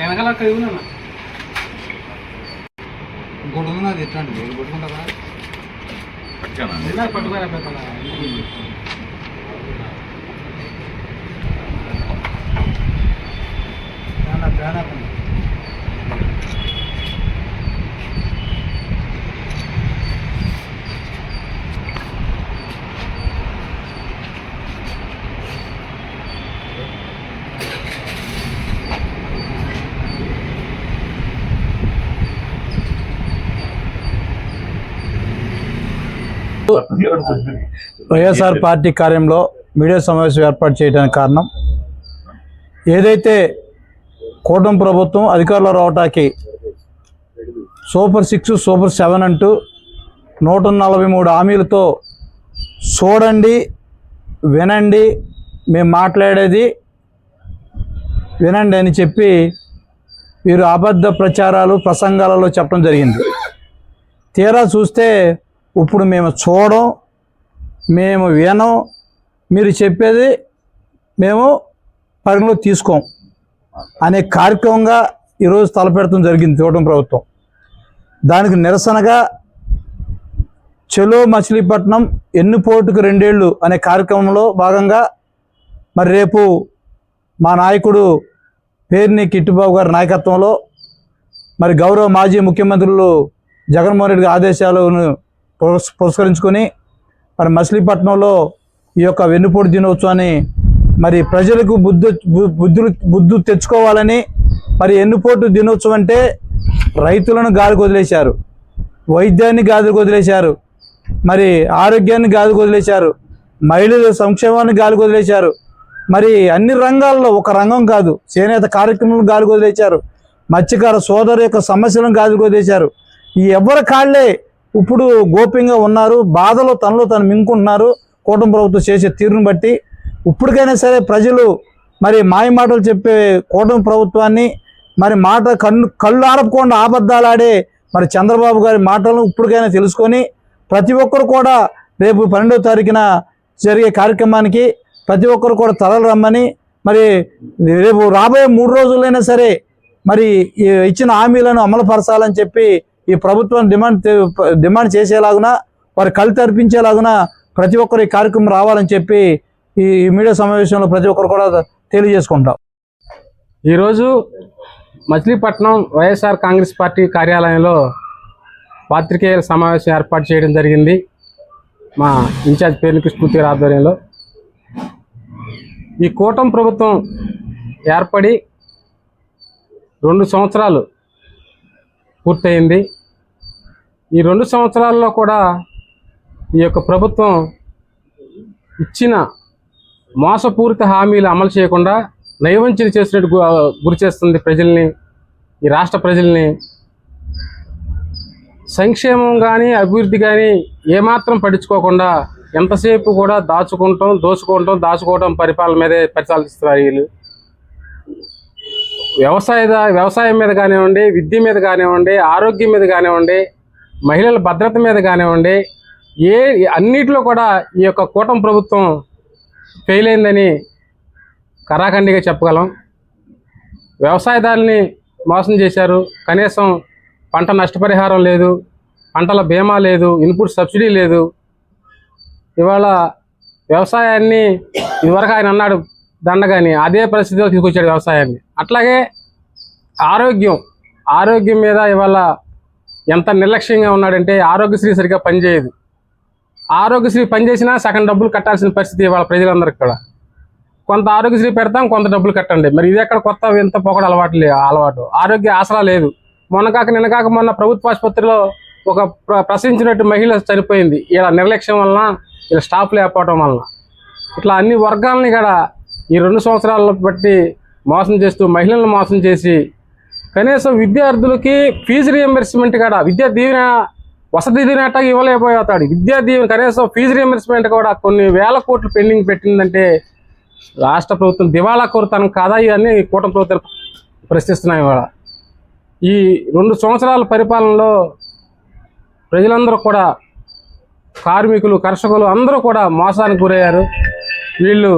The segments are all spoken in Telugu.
వెనకాల ఉన్నా ఇంకోటి ఉంది అది ఎట్లా అండి పట్టుకుంటారా పట్టుకోరా వైఎస్ఆర్ పార్టీ కార్యంలో మీడియా సమావేశం ఏర్పాటు చేయడానికి కారణం ఏదైతే కూటమి ప్రభుత్వం అధికారంలో రావటానికి సూపర్ 6 సూపర్ 7 అంటూ 143 హామీలతో చూడండి వినండి మేము మాట్లాడేది వినండి అని చెప్పి వీరు అబద్ధ ప్రచారాలు ప్రసంగాలలో చెప్పడం జరిగింది. తీరా చూస్తే ఇప్పుడు మేము చూడం మేము వినం మీరు చెప్పేది మేము పరిగణలో తీసుకోం అనే కార్యక్రమంగా ఈరోజు తలపెడతాం జరిగింది కూటమి ప్రభుత్వం. దానికి నిరసనగా చలో మచిలీపట్నం ఎన్నుపోటుకు 2 ఏళ్ళు అనే కార్యక్రమంలో భాగంగా మరి రేపు మా నాయకుడు పేర్ని కిట్టుబాబు గారి నాయకత్వంలో మరి గౌరవ మాజీ ముఖ్యమంత్రులు జగన్మోహన్ రెడ్డి ఆదేశాలను పురస్కరించుకొని మరి మచిలీపట్నంలో ఈ యొక్క వెన్నుపోటు దినోత్సవాన్ని మరి ప్రజలకు బుద్ధి తెచ్చుకోవాలని మరి వెన్నుపోటు దినోత్సవం అంటే రైతులను గాలికి వదిలేశారు, వైద్యాన్ని గాలికి వదిలేశారు, మరి ఆరోగ్యాన్ని గాలికి వదిలేశారు, మహిళల సంక్షేమాన్ని గాలికి వదిలేశారు, మరి అన్ని రంగాల్లో ఒక రంగం కాదు చేనేత కార్యక్రమాలను గాలికి వదిలేశారు, మత్స్యకార సోదరు యొక్క సమస్యలను గాలికి వదిలేశారు. ఈ ఎవరి కాళ్ళే ఇప్పుడు గోప్యంగా ఉన్నారు, బాధలో తనలో తను మింగుకుంటున్నారు. కూటమి ప్రభుత్వం చేసే తీరును బట్టి ఇప్పటికైనా సరే ప్రజలు మరి మాయ మాటలు చెప్పే కూటమి ప్రభుత్వాన్ని మరి కళ్ళు ఆరపకుండా అబద్ధాలాడే మరి చంద్రబాబు గారి మాటలను ఇప్పటికైనా తెలుసుకొని ప్రతి ఒక్కరు కూడా రేపు 12వ తారీఖున జరిగే కార్యక్రమానికి ప్రతి ఒక్కరు కూడా తరలి రమ్మని మరి రేపు రాబోయే 3 రోజులైనా సరే మరి ఇచ్చిన హామీలను అమలుపరచాలని చెప్పి ఈ ప్రభుత్వం డిమాండ్ చేసేలాగున వారి కళ్ళు తెరిపించేలాగున ప్రతి ఒక్కరు ఈ కార్యక్రమం రావాలని చెప్పి ఈ మీడియా సమావేశంలో ప్రతి ఒక్కరు కూడా తెలియజేసుకుంటాం. ఈరోజు మచిలీపట్నం వైఎస్ఆర్ కాంగ్రెస్ పార్టీ కార్యాలయంలో పాత్రికేయుల సమావేశం ఏర్పాటు చేయడం జరిగింది. మా ఇన్ఛార్జ్ పేర్ని కృష్ణమూర్తి గారి ఆధ్వర్యంలో ఈ కూటమి ప్రభుత్వం ఏర్పడి 2 సంవత్సరాలు పూర్తయింది. ఈ 2 సంవత్సరాల్లో కూడా ఈ యొక్క ప్రభుత్వం ఇచ్చిన మోసపూరిత హామీలు అమలు చేయకుండా నయవంచన చేసినట్టు గురి చేస్తుంది ప్రజల్ని, ఈ రాష్ట్ర ప్రజల్ని. సంక్షేమం కానీ అభివృద్ధి కానీ ఏమాత్రం పట్టించుకోకుండా ఎంతసేపు కూడా దోచుకోవటం పరిపాలన మీదే పరిపాలిస్తున్నారు వీళ్ళు. వ్యవసాయం మీద కానివ్వండి, విద్య మీద కానివ్వండి, ఆరోగ్యం మీద కానివ్వండి, మహిళల భద్రత మీద కానివ్వండి, అన్నిటిలో కూడా ఈ యొక్క కూటమి ప్రభుత్వం ఫెయిల్ అయిందని కరాఖండిగా చెప్పగలం. వ్యవసాయదారుల్ని మోసం చేశారు. కనీసం పంట నష్టపరిహారం లేదు, పంటల బీమా లేదు, ఇన్పుట్ సబ్సిడీ లేదు. ఇవాళ వ్యవసాయాన్ని ఇదివరకు ఆయన అన్నాడు దండగాని అదే పరిస్థితిలో తీసుకొచ్చాడు వ్యవసాయాన్ని. అట్లాగే ఆరోగ్యం మీద ఇవాళ ఎంత నిర్లక్ష్యంగా ఉన్నాడంటే ఆరోగ్యశ్రీ సరిగ్గా పనిచేయదు. ఆరోగ్యశ్రీ పనిచేసినా సగం డబ్బులు కట్టాల్సిన పరిస్థితి ఇవాళ ప్రజలందరికీ కూడా. కొంత ఆరోగ్యశ్రీ పెడతాం, కొంత డబ్బులు కట్టండి. మరి ఇది ఎక్కడ కొత్త ఎంత పొగడు అలవాటు. ఆరోగ్య ఆసరా లేదు. నిన్న ప్రభుత్వ ఆసుపత్రిలో ఒక ప్రసవించినట్టు మహిళ చనిపోయింది. ఇలా నిర్లక్ష్యం వలన, ఇలా స్టాఫ్ లేకపోవడం వలన. ఇట్లా అన్ని వర్గాలని కూడా ఈ 2 సంవత్సరాల బట్టి మోసం చేస్తూ మహిళలను మోసం చేసి కనీసం విద్యార్థులకి ఫీజు రియంబర్స్మెంట్ కూడా విద్యా దీవెన వసతి దీవెన ఇవ్వలేకపోతాడు. విద్యా దీవెన కనీసం ఫీజు రియంబర్స్మెంట్ కూడా కొన్ని వేల కోట్లు పెండింగ్ పెట్టిందంటే రాష్ట్ర ప్రభుత్వం దివాళా కోరుతాను కాదా? ఇవన్నీ కూటమి ప్రభుత్వం ప్రశ్నిస్తున్నాయి. ఇవాళ ఈ 2 సంవత్సరాల పరిపాలనలో ప్రజలందరూ కూడా, కార్మికులు, కర్షకులు అందరూ కూడా మోసానికి గురయ్యారు. వీళ్ళు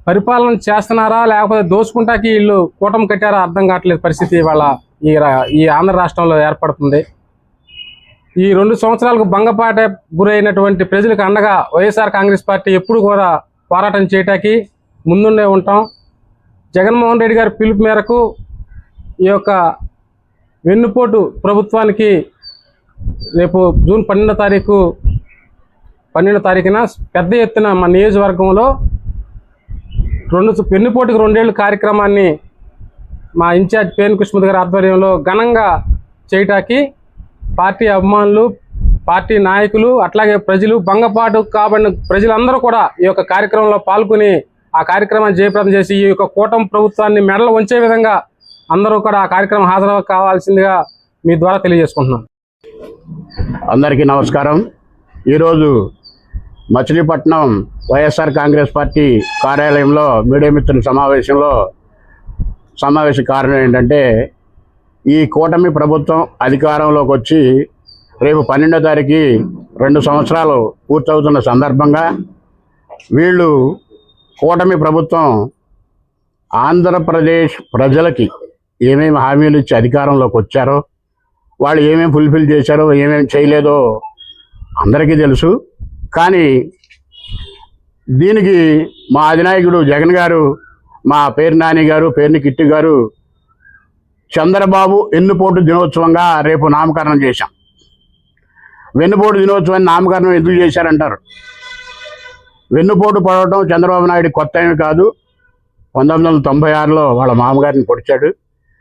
పరిపాలన చేస్తున్నారా లేకపోతే దోచుకుంటాకి వీళ్ళు కూటమి కట్టారా అర్థం కావట్లేదు పరిస్థితి ఇవాళ ఈ ఆంధ్ర రాష్ట్రంలో ఏర్పడుతుంది. ఈ 2 సంవత్సరాలకు భంగపాట గురైనటువంటి ప్రజలకు అండగా వైఎస్ఆర్ కాంగ్రెస్ పార్టీ ఎప్పుడు కూడా పోరాటం చేయటానికి ముందుండే ఉంటాం. జగన్మోహన్ రెడ్డి గారి పిలుపు మేరకు ఈ యొక్క వెన్నుపోటు ప్రభుత్వానికి రేపు జూన్ 12వ తారీఖున పెద్ద ఎత్తున మన నియోజకవర్గంలో వెన్నుపోటుకు 2 ఏళ్ళు కార్యక్రమాన్ని మా ఇన్ఛార్జ్ పేను కృష్ణమూర్తి గారి ఆధ్వర్యంలో ఘనంగా చేయటానికి పార్టీ అభిమానులు, పార్టీ నాయకులు, అట్లాగే ప్రజలు, భంగపాటు కాబడిన ప్రజలందరూ కూడా ఈ యొక్క కార్యక్రమంలో పాల్గొని ఆ కార్యక్రమాన్ని జయప్రదం చేసి ఈ యొక్క కూటమి ప్రభుత్వాన్ని మెడలు వంచే విధంగా అందరూ కూడా ఆ కార్యక్రమం హాజరు కావాల్సిందిగా మీ ద్వారా తెలియజేసుకుంటున్నాను. అందరికీ నమస్కారం. ఈరోజు మచిలీపట్నం వైఎస్ఆర్ కాంగ్రెస్ పార్టీ కార్యాలయంలో మీడియా మిత్రుల సమావేశ కారణం ఏంటంటే, ఈ కూటమి ప్రభుత్వం అధికారంలోకి వచ్చి రేపు 12వ తారీఖు 2 సంవత్సరాలు పూర్తవుతున్న సందర్భంగా వీళ్ళు కూటమి ప్రభుత్వం ఆంధ్రప్రదేశ్ ప్రజలకి ఏమేమి హామీలు ఇచ్చి అధికారంలోకి వచ్చారో, వాళ్ళు ఏమేమి ఫుల్ఫిల్ చేశారో, ఏమేమి చేయలేదో అందరికీ తెలుసు. కానీ దీనికి మా అధినాయకుడు జగన్ గారు, మా పేరు నాని గారు, పేరుని కిట్టి గారు చంద్రబాబు వెన్నుపోటు దినోత్సవంగా రేపు నామకరణం చేశాం. వెన్నుపోటు దినోత్సవాన్ని నామకరణం ఎందుకు చేశారంటారు? వెన్నుపోటు పడవటం చంద్రబాబు నాయుడు కొత్త ఏమి కాదు. 1996లో వాళ్ళ మామగారిని పొడిచాడు.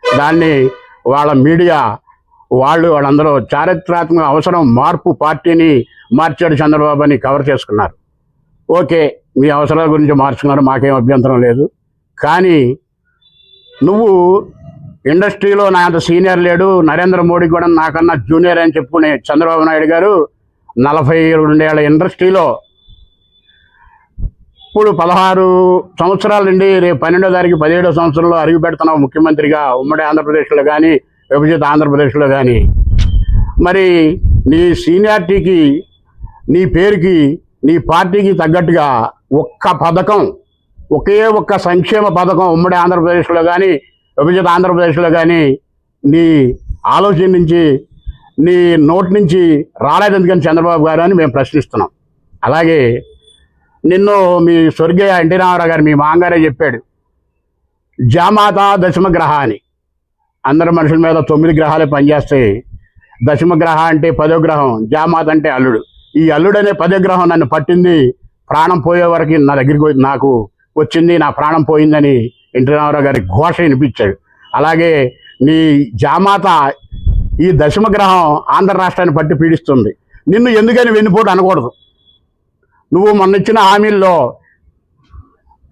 దాన్ని వాళ్ళ మీడియా వాళ్ళందరూ చారిత్రాత్మక అవసరం మార్పు, పార్టీని మార్చాడు చంద్రబాబు అని కవర్ చేసుకున్నారు. ఓకే, మీ అవసరాల గురించి మార్చుకున్నారు, మాకేం అభ్యంతరం లేదు. కానీ నువ్వు ఇండస్ట్రీలో నా అంత సీనియర్ లేడు, నరేంద్ర మోడీ కూడా నాకన్నా జూనియర్ అని చెప్పుకునే చంద్రబాబు నాయుడు గారు 42 ఏళ్ల ఇండస్ట్రీలో ఇప్పుడు 16 సంవత్సరాల నుండి రేపు 12వ తారీఖు 17వ సంవత్సరంలో అడుగు పెడుతున్నావు ముఖ్యమంత్రిగా ఉమ్మడి ఆంధ్రప్రదేశ్లో కానీ విభజిత ఆంధ్రప్రదేశ్లో కానీ. మరి నీ సీనియారిటీకి, నీ పేరుకి, నీ పార్టీకి తగ్గట్టుగా ఒక్క పథకం, ఒకే ఒక్క సంక్షేమ పథకం ఉమ్మడి ఆంధ్రప్రదేశ్లో కానీ విభజిత ఆంధ్రప్రదేశ్లో కానీ నీ ఆలోచన నుంచి, నీ నోటి నుంచి రాలేదు ఎందుకని చంద్రబాబు గారు అని మేము ప్రశ్నిస్తున్నాం. అలాగే నిన్ను మీ స్వర్గీయ ఎన్టీ రామారావు గారు, మీ మాంగారే చెప్పాడు, జామాత దశమ గ్రహ అని. అందరి మనుషుల మీద 9 గ్రహాలే పనిచేస్తాయి. దశమ గ్రహ అంటే 10వ గ్రహం, జామాత అంటే అల్లుడు. ఈ అల్లుడు అనే 10వ గ్రహం నన్ను పట్టింది, ప్రాణం పోయే వరకు నా దగ్గరికి నాకు వచ్చింది, నా ప్రాణం పోయిందని ఎన్టీ రామారావు గారి ఘోష వినిపించాడు. అలాగే నీ జామాత ఈ దశమ గ్రహం ఆంధ్ర రాష్ట్రాన్ని పట్టి పీడిస్తుంది. నిన్ను ఎందుకని వెన్నుపోటు అనకూడదు. నువ్వు మొన్న ఇచ్చిన హామీల్లో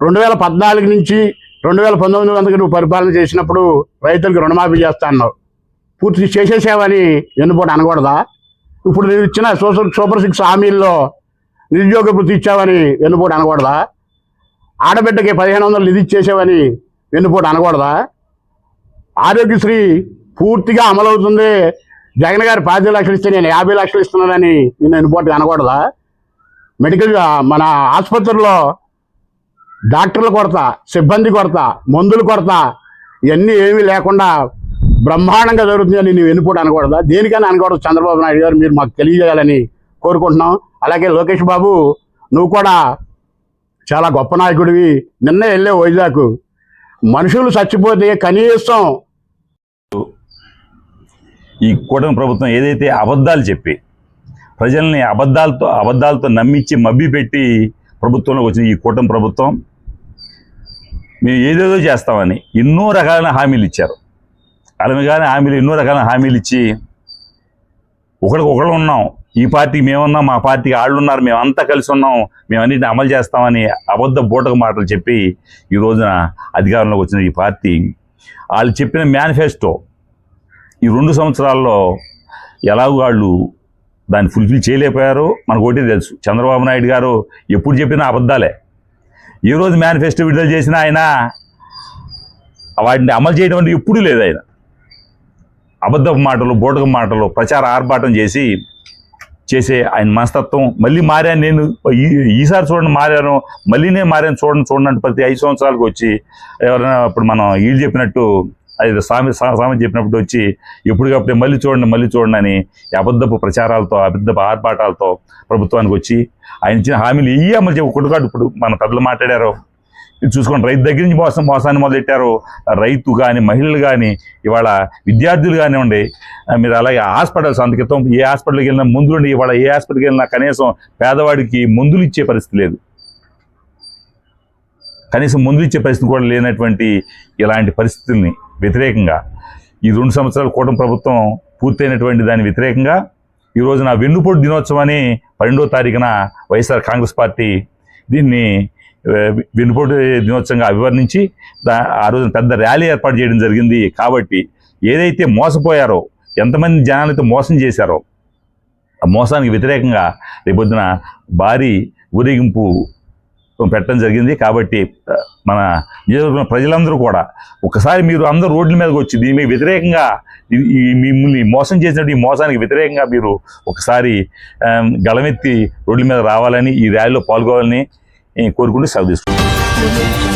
2014 నుంచి 2019 వరకు నువ్వు పరిపాలన చేసినప్పుడు రైతులకు రుణమాఫీ చేస్తా అన్నావు, పూర్తి చేసేసావని వెన్నుపోటు అనకూడదా? ఇప్పుడు నువ్వు ఇచ్చిన సూపర్ 6 హామీల్లో నిరుద్యోగ వృత్తి ఇచ్చావని వెన్నుపోటు అనకూడదా? ఆడబిడ్డకి 1500 నిధి ఇచ్చేసావని వెన్నుపోటు అనకూడదా? ఆరోగ్యశ్రీ పూర్తిగా అమలవుతుంది, జగన్ గారు 5 లక్షలు ఇస్తే నేను 50 లక్షలు ఇస్తున్నానని నేను వెన్నుపోటు అనకూడదా? మెడికల్ మన ఆసుపత్రుల్లో డాక్టర్ల కొరత, సిబ్బంది కొరత, మందుల కొరత, ఇవన్నీ ఏమీ లేకుండా బ్రహ్మాండంగా జరుగుతుందని నేను వెన్నుపోటు అనకూడదా? దేనికైనా అనకూడదు చంద్రబాబు నాయుడు గారు, మీరు మాకు తెలియజేయాలని కోరుకుంటున్నాం. అలాగే లోకేష్ బాబు, నువ్వు కూడా చాలా గొప్ప నాయకుడివి. నిన్నే వెళ్ళే వైజాగ్, మనుషులు చచ్చిపోతే కనీసం ఈ కూటమి ప్రభుత్వం ఏదైతే అబద్ధాలు చెప్పి ప్రజల్ని అబద్ధాలతో నమ్మించి మభ్యపెట్టి ప్రభుత్వంలోకి వచ్చిన ఈ కూటమి ప్రభుత్వం, మేము ఏదేదో చేస్తామని ఎన్నో రకాలైన హామీలు ఇచ్చారు. అలాగే హామీలు ఎన్నో రకాల హామీలు ఇచ్చి ఒకళ్ళు ఉన్నాం, ఈ పార్టీకి మేమున్నాం, మా పార్టీకి వాళ్ళు ఉన్నారు, మేమంతా కలిసి ఉన్నాం, మేము అన్నింటిని అమలు చేస్తామని అబద్ధ బూటక మాటలు చెప్పి ఈ రోజున అధికారంలోకి వచ్చిన ఈ పార్టీ వాళ్ళు చెప్పిన మేనిఫెస్టో ఈ 2 సంవత్సరాల్లో ఎలాగో వాళ్ళు దాన్ని ఫుల్ఫిల్ చేయలేకపోయారు. మనకు ఒకటి తెలుసు, చంద్రబాబు నాయుడు గారు ఎప్పుడు చెప్పినా అబద్ధాలే. ఏ రోజు మేనిఫెస్టో విడుదల చేసినా ఆయన వాటిని అమలు చేయడం అంటే ఎప్పుడూ లేదు. ఆయన అబద్ధపు మాటలు, బూటక మాటలు, ప్రచార ఆర్భాటం చేసే ఆయన మనస్తత్వం మళ్ళీ మారాను నేను, ఈసారి చూడండి మారాను, మళ్ళీ నేను మారాను చూడండి అంటే ప్రతి 5 సంవత్సరాలకు వచ్చి ఎవరైనా ఇప్పుడు మనం వీళ్ళు చెప్పినట్టు అది స్వామి చెప్పినప్పుడు వచ్చి ఎప్పటికప్పుడే మళ్ళీ చూడండి అని అబద్ధపు ప్రచారాలతో, అబద్ధపు ఆర్భాటాలతో ప్రభుత్వానికి వచ్చి ఆయన ఇచ్చిన హామీలు ఇవి అమలు ఒకటికాడు. ఇప్పుడు మన పెద్దలు మాట్లాడారు, ఇది చూసుకోండి, రైతు దగ్గర నుంచి మోసాన్ని మొదలెట్టారు. రైతు కానీ, మహిళలు కానీ, ఇవాళ విద్యార్థులు కానివ్వండి, మీరు అలాగే హాస్పిటల్స్, అందుకితం ఏ హాస్పిటల్కి వెళ్ళినా మందులు, ఇవాళ ఏ హాస్పిటల్కి వెళ్ళినా కనీసం పేదవాడికి మందులు ఇచ్చే పరిస్థితి లేదు, కనీసం మందులు ఇచ్చే పరిస్థితి కూడా లేనటువంటి ఇలాంటి పరిస్థితుల్ని వ్యతిరేకంగా ఈ 2 సంవత్సరాల కూటమి ప్రభుత్వం పూర్తయినటువంటి దాని వ్యతిరేకంగా ఈ రోజున వెన్నుపోటు దినోత్సవాన్ని 12వ తారీఖున వైఎస్ఆర్ కాంగ్రెస్ పార్టీ దీన్ని వెన్నుపోటు దినోత్సవంగా అభివర్ణించి ఆ రోజున పెద్ద ర్యాలీ ఏర్పాటు చేయడం జరిగింది. కాబట్టి ఏదైతే మోసపోయారో, ఎంతమంది జనాలైతే మోసం చేశారో ఆ మోసానికి వ్యతిరేకంగా రేపొద్దున భారీ ఊరేగింపు పెట్టడం జరిగింది. కాబట్టి మన నియోజకవర్గం ప్రజలందరూ కూడా ఒకసారి మీరు అందరూ రోడ్ల మీదకి వచ్చి దీని మీద వ్యతిరేకంగా, మిమ్మల్ని మోసం చేసినట్టు ఈ మోసానికి వ్యతిరేకంగా మీరు ఒకసారి గళమెత్తి రోడ్ల మీద రావాలని, ఈ ర్యాలీలో పాల్గొవాలని కోరుకుంటూ సెలవు తీసుకుంటున్నాను.